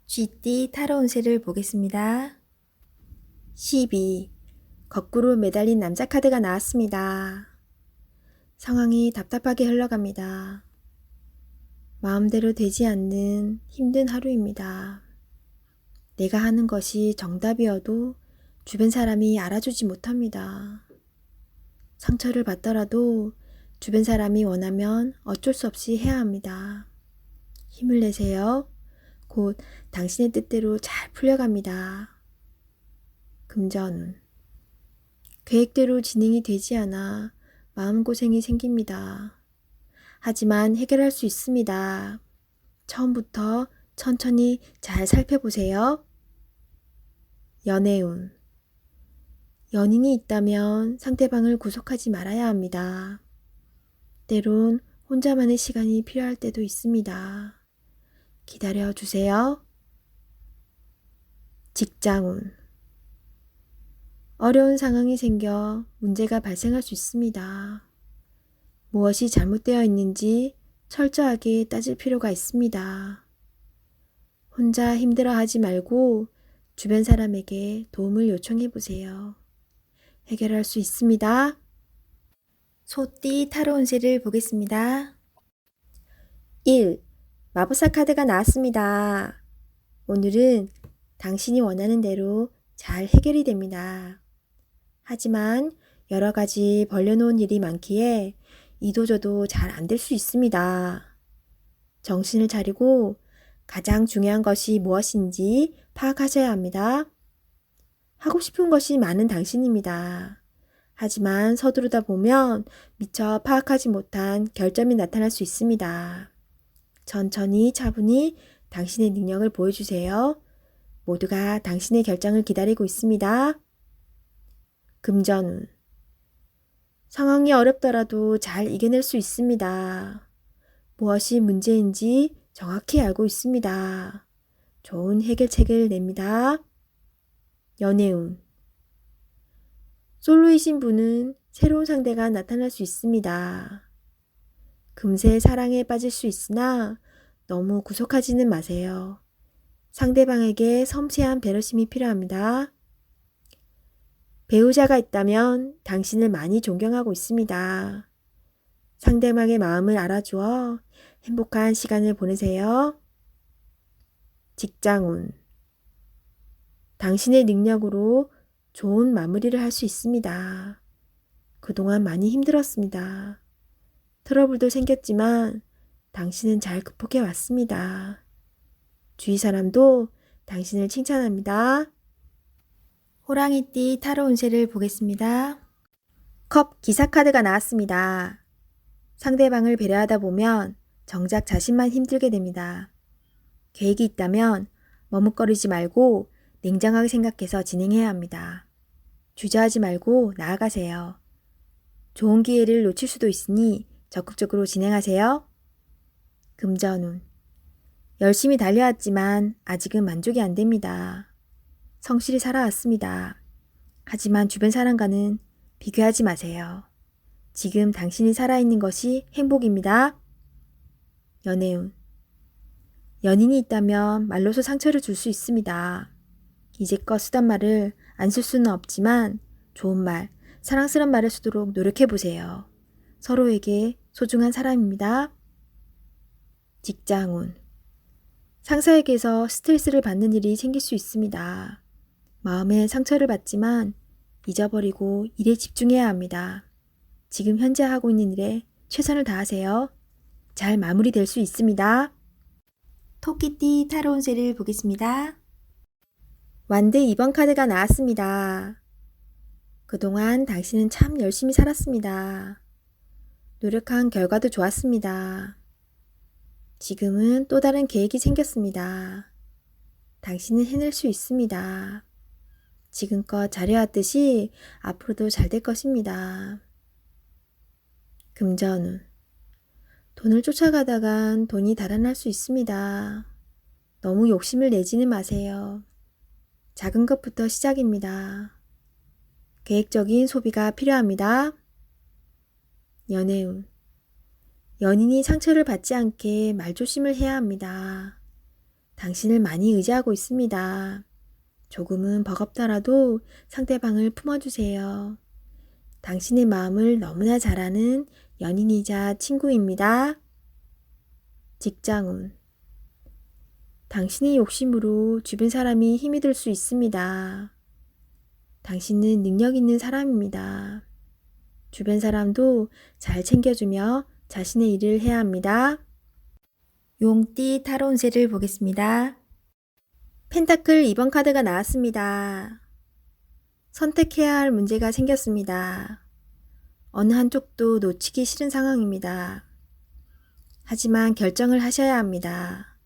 쥐띠 타로 운세를 보겠습니다. 12. 거꾸로 매달린 남자 카드가 나왔습니다. 상황이 답답하게 흘러갑니다. 마음대로 되지 않는 힘든 하루입니다. 내가 하는 것이 정답이어도 주변 사람이 알아주지 못합니다. 상처를 받더라도 주변 사람이 원하면 어쩔 수 없이 해야 합니다. 힘을 내세요. 곧 당신의 뜻대로 잘 풀려갑니다. 금전운. 계획대로 진행이 되지 않아 마음고생이 생깁니다. 하지만 해결할 수 있습니다. 처음부터 천천히 잘 살펴보세요. 연애운. 연인이 있다면 상대방을 구속하지 말아야 합니다. 때론 혼자만의 시간이 필요할 때도 있습니다. 기다려 주세요. 직장운. 어려운 상황이 생겨 문제가 발생할 수 있습니다. 무엇이 잘못되어 있는지 철저하게 따질 필요가 있습니다. 혼자 힘들어하지 말고 주변 사람에게 도움을 요청해 보세요. 해결할 수 있습니다. 소띠 타로 운세를 보겠습니다. 1. 마법사 카드가 나왔습니다. 오늘은 당신이 원하는 대로 잘 해결이 됩니다. 하지만 여러 가지 벌려놓은 일이 많기에 이도저도 잘 안 될 수 있습니다. 정신을 차리고 가장 중요한 것이 무엇인지 파악하셔야 합니다. 하고 싶은 것이 많은 당신입니다. 하지만 서두르다 보면 미처 파악하지 못한 결점이 나타날 수 있습니다. 천천히 차분히 당신의 능력을 보여주세요. 모두가 당신의 결정을 기다리고 있습니다. 금전운. 상황이 어렵더라도 잘 이겨낼 수 있습니다. 무엇이 문제인지 정확히 알고 있습니다. 좋은 해결책을 냅니다. 연애운. 솔로이신 분은 새로운 상대가 나타날 수 있습니다. 금세 사랑에 빠질 수 있으나 너무 구속하지는 마세요. 상대방에게 섬세한 배려심이 필요합니다. 배우자가 있다면 당신을 많이 존경하고 있습니다. 상대방의 마음을 알아주어 행복한 시간을 보내세요. 직장운. 당신의 능력으로 좋은 마무리를 할 수 있습니다. 그동안 많이 힘들었습니다. 트러블도 생겼지만 당신은 잘 극복해 왔습니다. 주위 사람도 당신을 칭찬합니다. 호랑이띠 타로 운세를 보겠습니다. 컵 기사 카드가 나왔습니다. 상대방을 배려하다 보면 정작 자신만 힘들게 됩니다. 계획이 있다면 머뭇거리지 말고 냉정하게 생각해서 진행해야 합니다. 주저하지 말고 나아가세요. 좋은 기회를 놓칠 수도 있으니 적극적으로 진행하세요. 금전운. 열심히 달려왔지만 아직은 만족이 안 됩니다. 성실히 살아왔습니다. 하지만 주변 사람과는 비교하지 마세요. 지금 당신이 살아있는 것이 행복입니다. 연애운. 연인이 있다면 말로서 상처를 줄 수 있습니다. 이제껏 쓰던 말을 안 쓸 수는 없지만 좋은 말, 사랑스러운 말을 쓰도록 노력해보세요. 서로에게 소중한 사람입니다. 직장운. 상사에게서 스트레스를 받는 일이 생길 수 있습니다. 마음에 상처를 받지만 잊어버리고 일에 집중해야 합니다. 지금 현재 하고 있는 일에 최선을 다하세요. 잘 마무리될 수 있습니다. 토끼띠 타로 운세를 보겠습니다. 완드 2번 카드가 나왔습니다. 그동안 당신은 참 열심히 살았습니다. 노력한 결과도 좋았습니다. 지금은 또 다른 계획이 생겼습니다. 당신은 해낼 수 있습니다. 지금껏 잘해왔듯이 앞으로도 잘 될 것입니다. 금전운. 돈을 쫓아가다간 돈이 달아날 수 있습니다. 너무 욕심을 내지는 마세요. 작은 것부터 시작입니다. 계획적인 소비가 필요합니다. 연애운. 연인이 상처를 받지 않게 말조심을 해야 합니다. 당신을 많이 의지하고 있습니다. 조금은 버겁더라도 상대방을 품어주세요. 당신의 마음을 너무나 잘 아는 연인이자 친구입니다. 직장운. 당신의 욕심으로 주변 사람이 힘이 들 수 있습니다. 당신은 능력 있는 사람입니다. 주변 사람도 잘 챙겨주며 자신의 일을 해야 합니다. 용띠 타로 운세를 보겠습니다. 펜타클 2번 카드가 나왔습니다. 선택해야 할 문제가 생겼습니다. 어느 한쪽도 놓치기 싫은 상황입니다. 하지만 결정을 하셔야 합니다.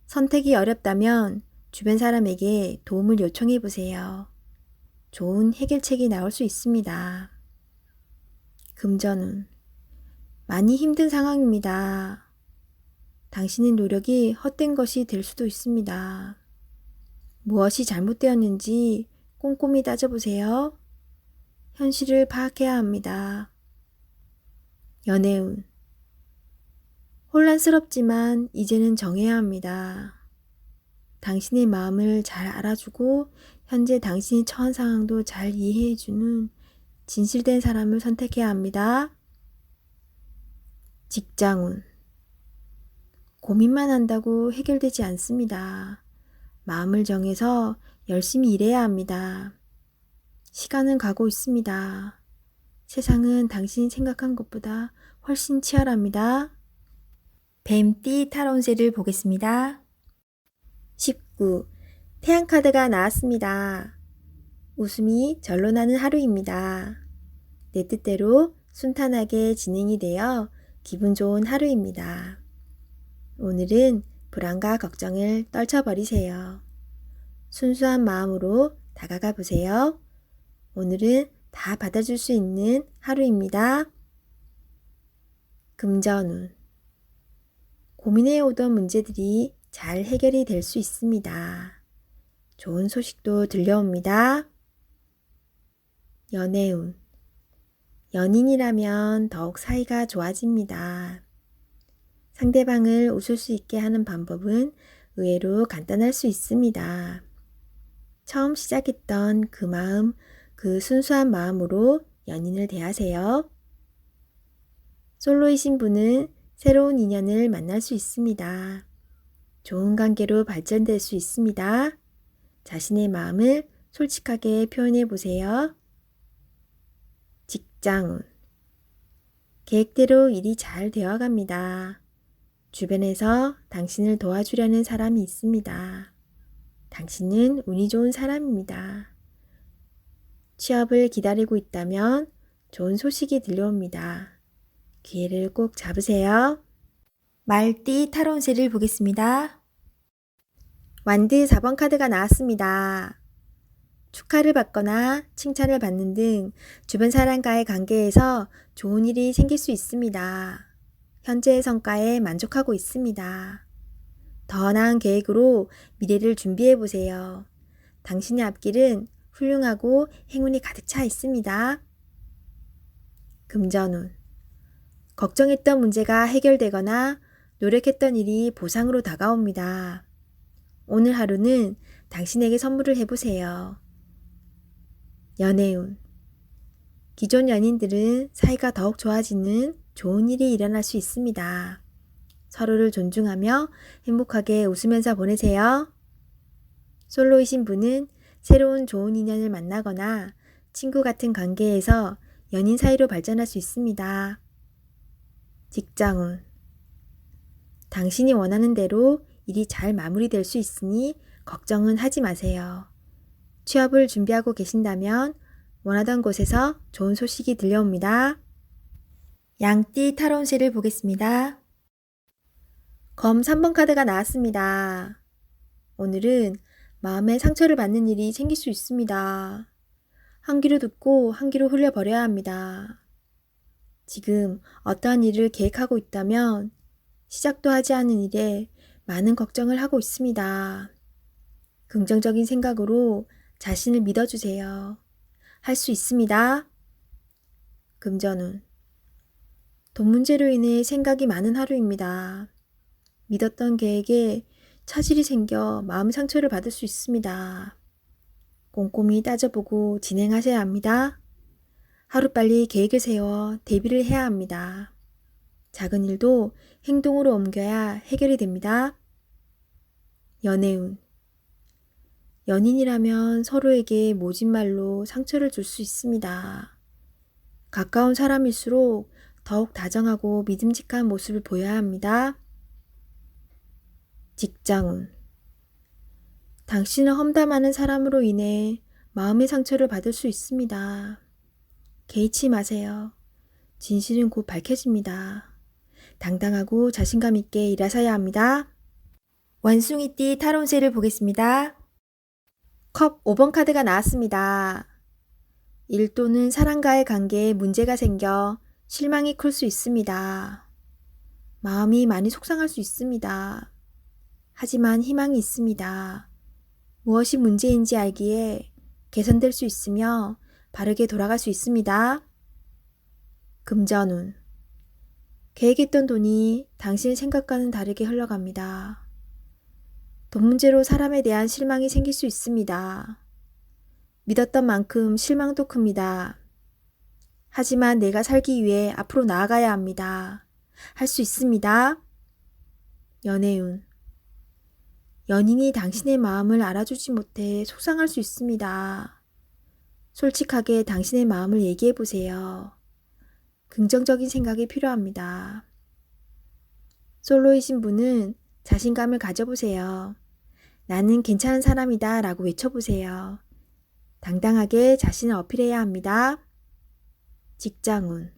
선택이 어렵다면 주변 사람에게 도움을 요청해 보세요. 좋은 해결책이 나올 수 있습니다. 금전운. 많이 힘든 상황입니다. 당신의 노력이 헛된 것이 될 수도 있습니다. 무엇이 잘못되었는지 꼼꼼히 따져보세요. 현실을 파악해야 합니다. 연애운. 혼란스럽지만 이제는 정해야 합니다. 당신의 마음을 잘 알아주고 현재 당신이 처한 상황도 잘 이해해주는 진실된 사람을 선택해야 합니다. 직장운. 고민만 한다고 해결되지 않습니다. 마음을 정해서 열심히 일해야 합니다. 시간은 가고 있습니다. 세상은 당신이 생각한 것보다 훨씬 치열합니다. 뱀띠 타로 운세를 보겠습니다. 19. 태양카드가 나왔습니다. 웃음이 절로 나는 하루입니다. 내 뜻대로 순탄하게 진행이 되어 기분 좋은 하루입니다. 오늘은 불안과 걱정을 떨쳐버리세요. 순수한 마음으로 다가가 보세요. 오늘은 다 받아줄 수 있는 하루입니다. 금전운. 고민해오던 문제들이 잘 해결이 될 수 있습니다. 좋은 소식도 들려옵니다. 연애운. 연인이라면 더욱 사이가 좋아집니다. 상대방을 웃을 수 있게 하는 방법은 의외로 간단할 수 있습니다. 처음 시작했던 그 마음, 그 순수한 마음으로 연인을 대하세요. 솔로이신 분은 새로운 인연을 만날 수 있습니다. 좋은 관계로 발전될 수 있습니다. 자신의 마음을 솔직하게 표현해 보세요. 직장운. 계획대로 일이 잘 되어갑니다. 주변에서 당신을 도와주려는 사람이 있습니다. 당신은 운이 좋은 사람입니다. 취업을 기다리고 있다면 좋은 소식이 들려옵니다. 기회를 꼭 잡으세요. 말띠 타로 운세를 보겠습니다. 완드 4번 카드가 나왔습니다. 축하를 받거나 칭찬을 받는 등 주변 사람과의 관계에서 좋은 일이 생길 수 있습니다. 현재의 성과에 만족하고 있습니다. 더 나은 계획으로 미래를 준비해 보세요. 당신의 앞길은 훌륭하고 행운이 가득 차 있습니다. 금전운. 걱정했던 문제가 해결되거나 노력했던 일이 보상으로 다가옵니다. 오늘 하루는 당신에게 선물을 해보세요. 연애운. 기존 연인들은 사이가 더욱 좋아지는 좋은 일이 일어날 수 있습니다. 서로를 존중하며 행복하게 웃으면서 보내세요. 솔로이신 분은 새로운 좋은 인연을 만나거나 친구 같은 관계에서 연인 사이로 발전할 수 있습니다. 직장운. 당신이 원하는 대로 일이 잘 마무리될 수 있으니 걱정은 하지 마세요. 취업을 준비하고 계신다면 원하던 곳에서 좋은 소식이 들려옵니다. 양띠 타로 운세를 보겠습니다. 검 3번 카드가 나왔습니다. 오늘은 마음에 상처를 받는 일이 생길 수 있습니다. 한 귀로 듣고 한 귀로 흘려버려야 합니다. 지금 어떠한 일을 계획하고 있다면 시작도 하지 않은 일에 많은 걱정을 하고 있습니다. 긍정적인 생각으로 자신을 믿어주세요. 할 수 있습니다. 금전운. 돈 문제로 인해 생각이 많은 하루입니다. 믿었던 계획에 차질이 생겨 마음 상처를 받을 수 있습니다. 꼼꼼히 따져보고 진행하셔야 합니다. 하루빨리 계획을 세워 대비를 해야 합니다. 작은 일도 행동으로 옮겨야 해결이 됩니다. 연애운. 연인이라면 서로에게 모진 말로 상처를 줄 수 있습니다. 가까운 사람일수록 더욱 다정하고 믿음직한 모습을 보여야 합니다. 직장운. 당신을 험담하는 사람으로 인해 마음의 상처를 받을 수 있습니다. 개의치 마세요. 진실은 곧 밝혀집니다. 당당하고 자신감 있게 일하셔야 합니다. 원숭이띠 타로운세를 보겠습니다. 컵 5번 카드가 나왔습니다. 일 또는 사람과의 관계에 문제가 생겨 실망이 클 수 있습니다. 마음이 많이 속상할 수 있습니다. 하지만 희망이 있습니다. 무엇이 문제인지 알기에 개선될 수 있으며 바르게 돌아갈 수 있습니다. 금전운. 계획했던 돈이 당신의 생각과는 다르게 흘러갑니다. 돈 문제로 사람에 대한 실망이 생길 수 있습니다. 믿었던 만큼 실망도 큽니다. 하지만 내가 살기 위해 앞으로 나아가야 합니다. 할 수 있습니다. 연애운. 연인이 당신의 마음을 알아주지 못해 속상할 수 있습니다. 솔직하게 당신의 마음을 얘기해 보세요. 긍정적인 생각이 필요합니다. 솔로이신 분은 자신감을 가져보세요. 나는 괜찮은 사람이다 라고 외쳐보세요. 당당하게 자신을 어필해야 합니다. 직장운.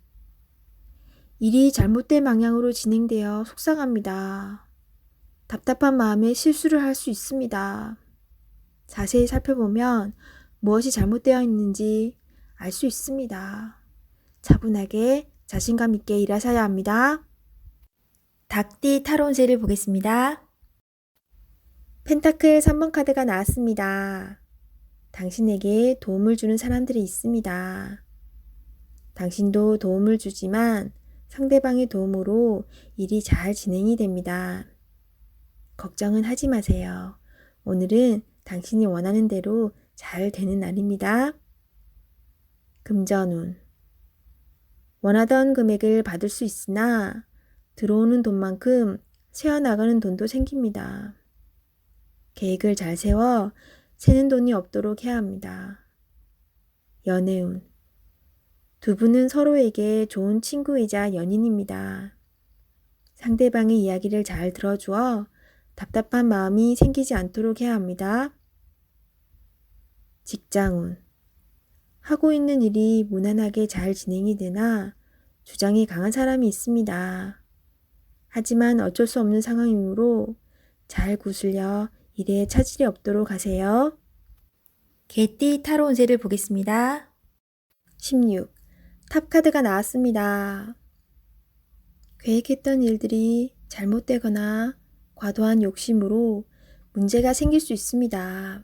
일이 잘못된 방향으로 진행되어 속상합니다. 답답한 마음에 실수를 할 수 있습니다. 자세히 살펴보면 무엇이 잘못되어 있는지 알 수 있습니다. 차분하게 자신감 있게 일하셔야 합니다. 닭띠 타로운세를 보겠습니다. 펜타클 3번 카드가 나왔습니다. 당신에게 도움을 주는 사람들이 있습니다. 당신도 도움을 주지만 상대방의 도움으로 일이 잘 진행이 됩니다. 걱정은 하지 마세요. 오늘은 당신이 원하는 대로 잘 되는 날입니다. 금전운. 원하던 금액을 받을 수 있으나 들어오는 돈만큼 새어나가는 돈도 생깁니다. 계획을 잘 세워 새는 돈이 없도록 해야 합니다. 연애운. 두 분은 서로에게 좋은 친구이자 연인입니다. 상대방의 이야기를 잘 들어주어 답답한 마음이 생기지 않도록 해야 합니다. 직장운. 하고 있는 일이 무난하게 잘 진행이 되나 주장이 강한 사람이 있습니다. 하지만 어쩔 수 없는 상황이므로 잘 구슬려 일에 차질이 없도록 하세요. 개띠 타로운세를 보겠습니다. 16. 탑카드가 나왔습니다. 계획했던 일들이 잘못되거나 과도한 욕심으로 문제가 생길 수 있습니다.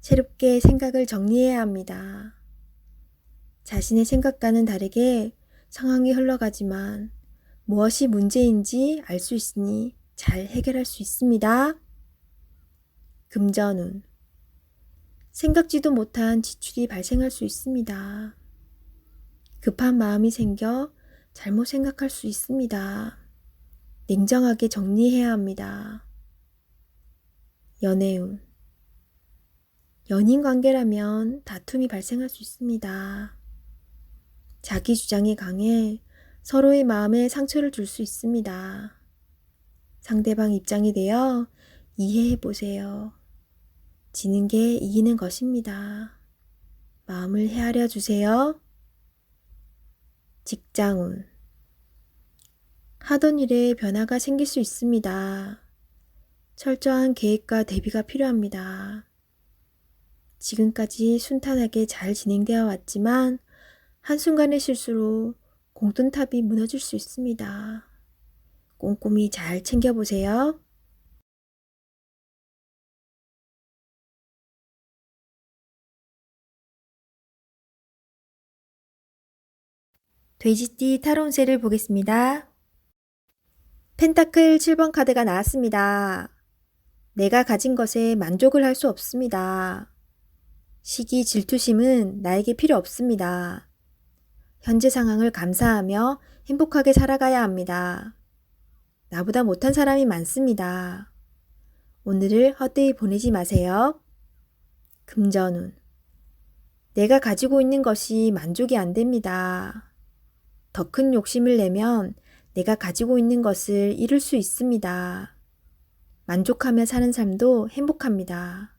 새롭게 생각을 정리해야 합니다. 자신의 생각과는 다르게 상황이 흘러가지만 무엇이 문제인지 알 수 있으니 잘 해결할 수 있습니다. 금전운. 생각지도 못한 지출이 발생할 수 있습니다. 급한 마음이 생겨 잘못 생각할 수 있습니다. 냉정하게 정리해야 합니다. 연애운. 연인 관계라면 다툼이 발생할 수 있습니다. 자기 주장이 강해 서로의 마음에 상처를 줄 수 있습니다. 상대방 입장이 되어 이해해 보세요. 지는 게 이기는 것입니다. 마음을 헤아려 주세요. 직장운. 하던 일에 변화가 생길 수 있습니다. 철저한 계획과 대비가 필요합니다. 지금까지 순탄하게 잘 진행되어 왔지만 한순간의 실수로 공든탑이 무너질 수 있습니다. 꼼꼼히 잘 챙겨보세요. 돼지띠 타로 운세를 보겠습니다. 펜타클 7번 카드가 나왔습니다. 내가 가진 것에 만족을 할 수 없습니다. 시기, 질투심은 나에게 필요 없습니다. 현재 상황을 감사하며 행복하게 살아가야 합니다. 나보다 못한 사람이 많습니다. 오늘을 헛되이 보내지 마세요. 금전운. 내가 가지고 있는 것이 만족이 안 됩니다. 더 큰 욕심을 내면 내가 가지고 있는 것을 잃을 수 있습니다. 만족하며 사는 삶도 행복합니다.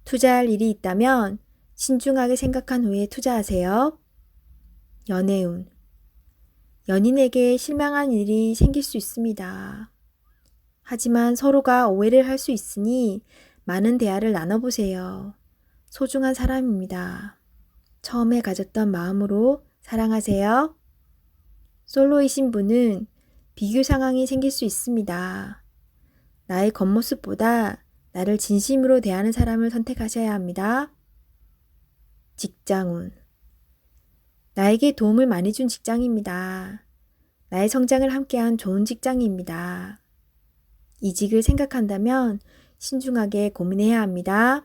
투자할 일이 있다면 신중하게 생각한 후에 투자하세요. 연애운. 연인에게 실망한 일이 생길 수 있습니다. 하지만 서로가 오해를 할 수 있으니 많은 대화를 나눠보세요. 소중한 사람입니다. 처음에 가졌던 마음으로 사랑하세요. 솔로이신 분은 비교 상황이 생길 수 있습니다. 나의 겉모습보다 나를 진심으로 대하는 사람을 선택하셔야 합니다. 직장운. 나에게 도움을 많이 준 직장입니다. 나의 성장을 함께한 좋은 직장입니다. 이직을 생각한다면 신중하게 고민해야 합니다.